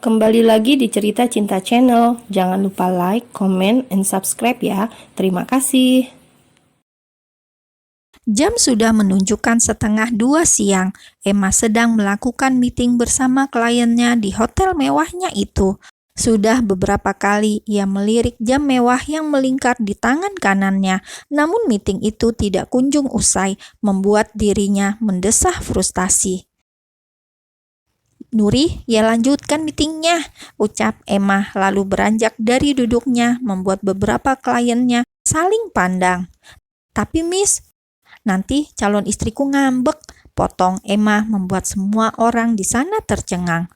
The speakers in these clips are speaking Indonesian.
Kembali lagi di Cerita Cinta Channel. Jangan lupa like, comment, and subscribe ya. Terima kasih. Jam sudah menunjukkan 1:30 siang. Emma sedang melakukan meeting bersama kliennya di hotel mewahnya itu. Sudah beberapa kali ia melirik jam mewah yang melingkar di tangan kanannya, namun meeting itu tidak kunjung usai, membuat dirinya mendesah frustasi. "Nuri, ya lanjutkan meetingnya," ucap Emma lalu beranjak dari duduknya, membuat beberapa kliennya saling pandang. "Tapi Miss, nanti calon istriku ngambek," potong Emma, membuat semua orang di sana tercengang.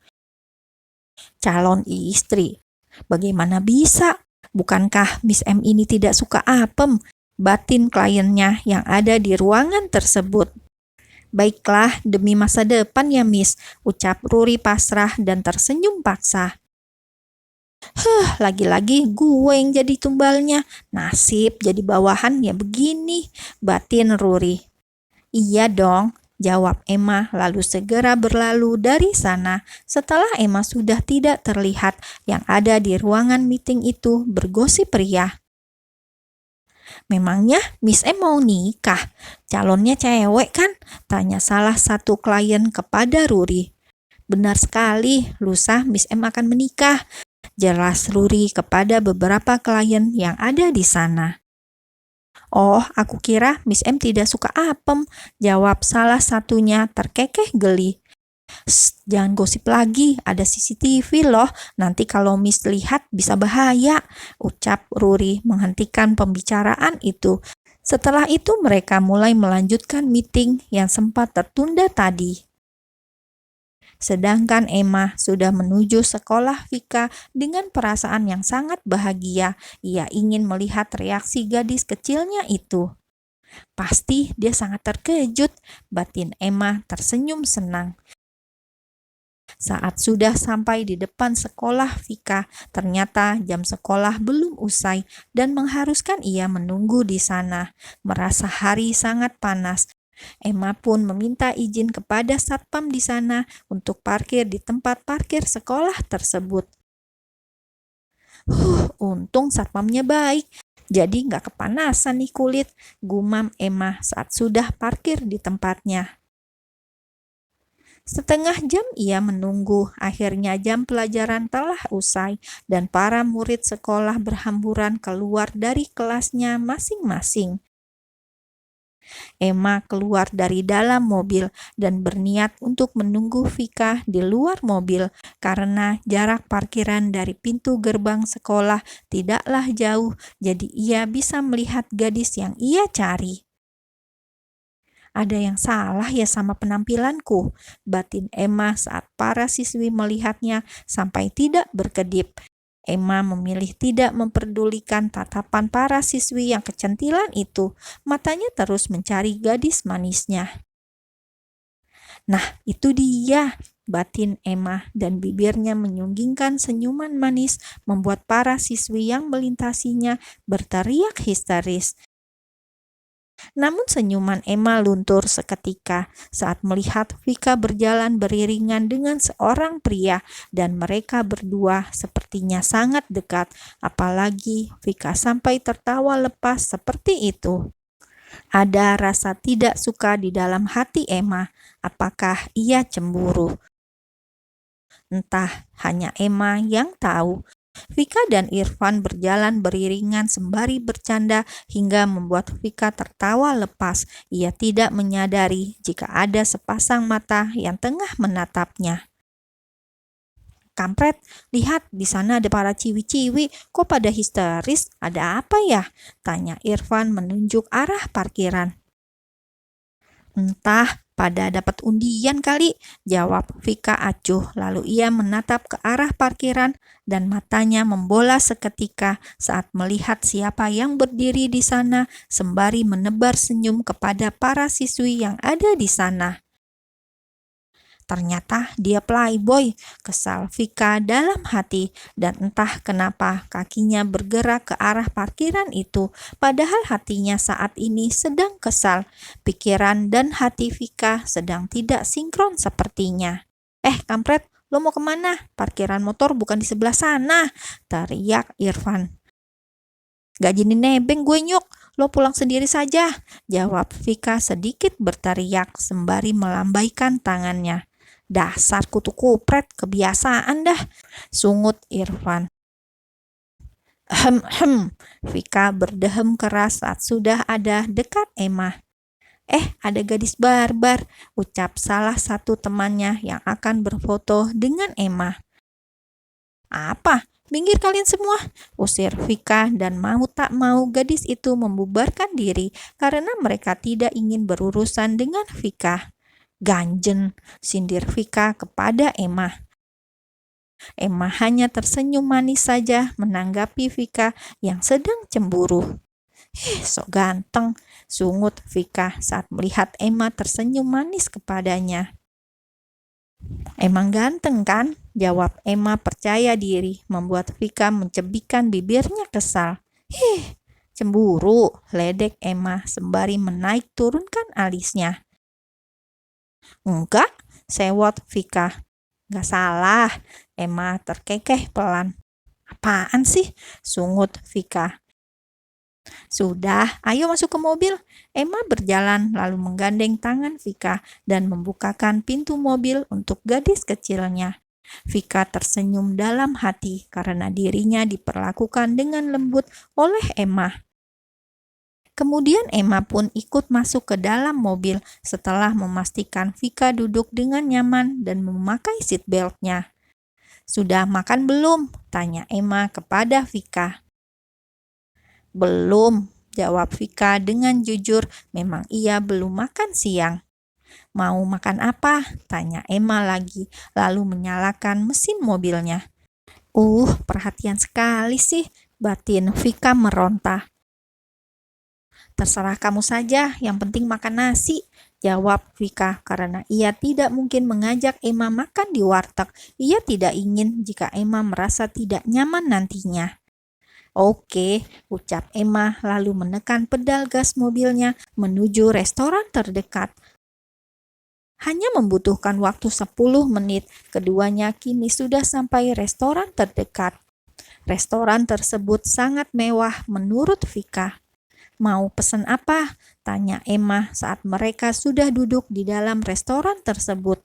"Calon istri? Bagaimana bisa? Bukankah Miss M ini tidak suka apem?" batin kliennya yang ada di ruangan tersebut. "Baiklah, demi masa depan ya Miss," ucap Ruri pasrah dan tersenyum paksa. Lagi-lagi gue yang jadi tumbalnya. Nasib jadi bawahan ya begini," batin Ruri. "Iya dong," jawab Emma lalu segera berlalu dari sana. Setelah Emma sudah tidak terlihat, yang ada di ruangan meeting itu bergosip pria. "Memangnya Miss M mau nikah? Calonnya cewek kan?" tanya salah satu klien kepada Ruri. "Benar sekali, lusa Miss M akan menikah," jelas Ruri kepada beberapa klien yang ada di sana. "Oh, aku kira Miss M tidak suka apem," jawab salah satunya terkekeh geli. Jangan gosip lagi, ada CCTV loh, nanti kalau Miss lihat bisa bahaya," ucap Ruri menghentikan pembicaraan itu. Setelah itu mereka mulai melanjutkan meeting yang sempat tertunda tadi. Sedangkan Emma sudah menuju sekolah Vika dengan perasaan yang sangat bahagia. Ia ingin melihat reaksi gadis kecilnya itu. "Pasti dia sangat terkejut," batin Emma tersenyum senang. Saat sudah sampai di depan sekolah Vika, ternyata jam sekolah belum usai dan mengharuskan ia menunggu di sana. Merasa hari sangat panas, Emma pun meminta izin kepada satpam di sana untuk parkir di tempat parkir sekolah tersebut. Untung satpamnya baik, jadi nggak kepanasan nih kulit," gumam Emma saat sudah parkir di tempatnya. Setengah jam ia menunggu, akhirnya jam pelajaran telah usai dan para murid sekolah berhamburan keluar dari kelasnya masing-masing. Emma keluar dari dalam mobil dan berniat untuk menunggu Vika di luar mobil karena jarak parkiran dari pintu gerbang sekolah tidaklah jauh, jadi ia bisa melihat gadis yang ia cari. "Ada yang salah ya sama penampilanku," batin Emma saat para siswi melihatnya sampai tidak berkedip. Emma memilih tidak memperdulikan tatapan para siswi yang kecantilan itu. Matanya terus mencari gadis manisnya. "Nah, itu dia," batin Emma dan bibirnya menyunggingkan senyuman manis membuat para siswi yang melintasinya berteriak histeris. Namun senyuman Emma luntur seketika saat melihat Vika berjalan beriringan dengan seorang pria dan mereka berdua sepertinya sangat dekat, apalagi Vika sampai tertawa lepas seperti itu. Ada rasa tidak suka di dalam hati Emma. Apakah ia cemburu? Entah, hanya Emma yang tahu. Vika dan Irfan berjalan beriringan sembari bercanda hingga membuat Vika tertawa lepas. Ia tidak menyadari jika ada sepasang mata yang tengah menatapnya. "Kampret, lihat di sana ada para ciwi-ciwi, kok pada histeris? Ada apa ya?" tanya Irfan menunjuk arah parkiran. "Entah, pada dapat undian kali," jawab Vika acuh. Lalu ia menatap ke arah parkiran dan matanya membola seketika saat melihat siapa yang berdiri di sana sembari menebar senyum kepada para siswi yang ada di sana. "Ternyata dia playboy," kesal Vika dalam hati, dan entah kenapa kakinya bergerak ke arah parkiran itu, padahal hatinya saat ini sedang kesal. Pikiran dan hati Vika sedang tidak sinkron sepertinya. Kampret, Lo mau kemana? Parkiran motor bukan di sebelah sana, teriak Irfan. Gak jadi nebeng gue Nyuk, lo pulang sendiri saja, jawab Vika sedikit berteriak sembari melambaikan tangannya. Dasar kutu kupret, kebiasaan dah, sungut Irfan. Vika berdehem keras saat sudah ada dekat Emma. Ada gadis barbar, ucap salah satu temannya yang akan berfoto dengan Emma. Apa? Minggir kalian semua, usir Vika dan mau tak mau gadis itu membubarkan diri karena mereka tidak ingin berurusan dengan Vika. Ganjen, sindir Vika kepada Emma. Emma hanya tersenyum manis saja menanggapi Vika yang sedang cemburu. Sok ganteng, sungut Vika saat melihat Emma tersenyum manis kepadanya. Emang ganteng kan? Jawab Emma percaya diri, membuat Vika mencebikkan bibirnya kesal. Cemburu, ledek Emma sembari menaik turunkan alisnya. Enggak, sewot Vika. Gak salah, Emma terkekeh pelan. Apaan sih? Sungut Vika. Sudah, ayo masuk ke mobil. Emma berjalan lalu menggandeng tangan Vika dan membukakan pintu mobil untuk gadis kecilnya. Vika tersenyum dalam hati karena dirinya diperlakukan dengan lembut oleh Emma. Kemudian Emma pun ikut masuk ke dalam mobil setelah memastikan Vika duduk dengan nyaman dan memakai seat belt-nya. Sudah makan belum? Tanya Emma kepada Vika. Belum, jawab Vika dengan jujur, memang ia belum makan siang. Mau makan apa? Tanya Emma lagi, lalu menyalakan mesin mobilnya. Perhatian sekali sih, batin Vika meronta. Terserah kamu saja, yang penting makan nasi, jawab Vika karena ia tidak mungkin mengajak Emma makan di warteg. Ia tidak ingin jika Emma merasa tidak nyaman nantinya. Oke, ucap Emma lalu menekan pedal gas mobilnya menuju restoran terdekat. Hanya membutuhkan waktu 10 menit, keduanya kini sudah sampai restoran terdekat. Restoran tersebut sangat mewah menurut Vika. Mau pesan apa? Tanya Emma saat mereka sudah duduk di dalam restoran tersebut.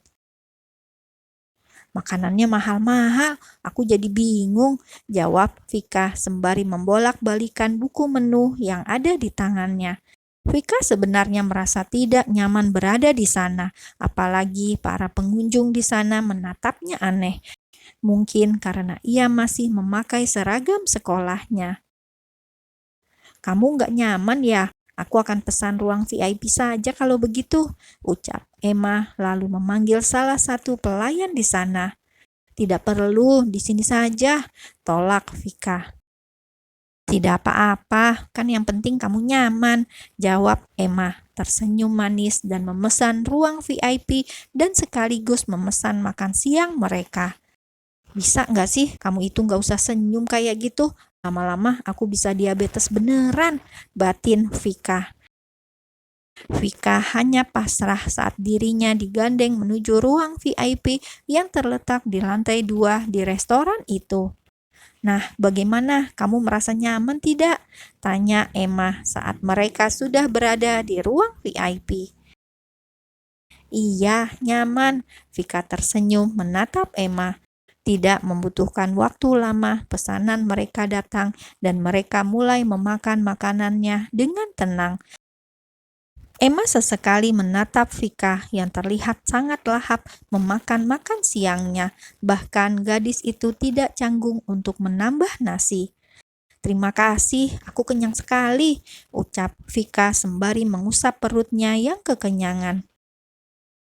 Makanannya mahal-mahal, aku jadi bingung, jawab Vika sembari membolak-balikan buku menu yang ada di tangannya. Vika sebenarnya merasa tidak nyaman berada di sana, apalagi para pengunjung di sana menatapnya aneh. Mungkin karena ia masih memakai seragam sekolahnya. Kamu nggak nyaman ya? Aku akan pesan ruang VIP saja kalau begitu, ucap Emma lalu memanggil salah satu pelayan di sana. Tidak perlu, di sini saja, tolak Vika. Tidak apa-apa, kan yang penting kamu nyaman, jawab Emma, tersenyum manis dan memesan ruang VIP dan sekaligus memesan makan siang mereka. Bisa nggak sih kamu itu nggak usah senyum kayak gitu? Lama-lama aku bisa diabetes beneran, batin Vika. Vika hanya pasrah saat dirinya digandeng menuju ruang VIP yang terletak di lantai 2 di restoran itu. Nah, bagaimana? Kamu merasa nyaman tidak? Tanya Emma saat mereka sudah berada di ruang VIP. Iya, nyaman. Vika tersenyum menatap Emma. Tidak membutuhkan waktu lama, pesanan mereka datang dan mereka mulai memakan makanannya dengan tenang. Emma sesekali menatap Vika yang terlihat sangat lahap memakan makan siangnya. Bahkan gadis itu tidak canggung untuk menambah nasi. Terima kasih, aku kenyang sekali, ucap Vika sembari mengusap perutnya yang kekenyangan.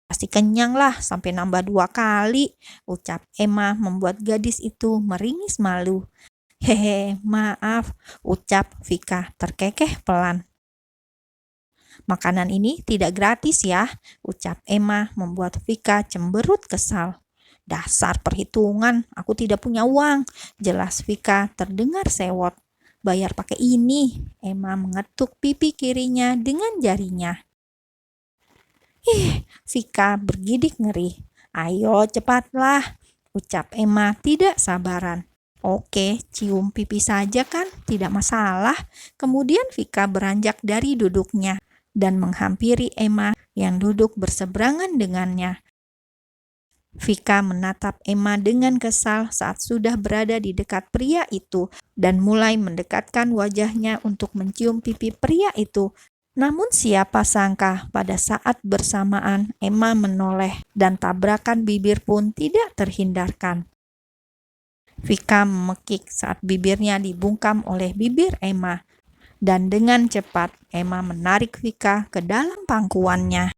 Pasti kenyang lah sampai nambah 2 kali, ucap Emma membuat gadis itu meringis malu. Hehe, maaf, ucap Vika terkekeh pelan. Makanan ini tidak gratis ya, ucap Emma membuat Vika cemberut kesal. Dasar perhitungan, aku tidak punya uang, jelas Vika terdengar sewot. Bayar pakai ini, Emma mengetuk pipi kirinya dengan jarinya. Vika bergidik ngeri. Ayo cepatlah, ucap Emma tidak sabaran. Oke, cium pipi saja kan, tidak masalah. Kemudian Vika beranjak dari duduknya dan menghampiri Emma yang duduk berseberangan dengannya. Vika menatap Emma dengan kesal saat sudah berada di dekat pria itu dan mulai mendekatkan wajahnya untuk mencium pipi pria itu. Namun siapa sangka pada saat bersamaan Emma menoleh dan tabrakan bibir pun tidak terhindarkan. Vika memekik saat bibirnya dibungkam oleh bibir Emma dan dengan cepat Emma menarik Vika ke dalam pangkuannya.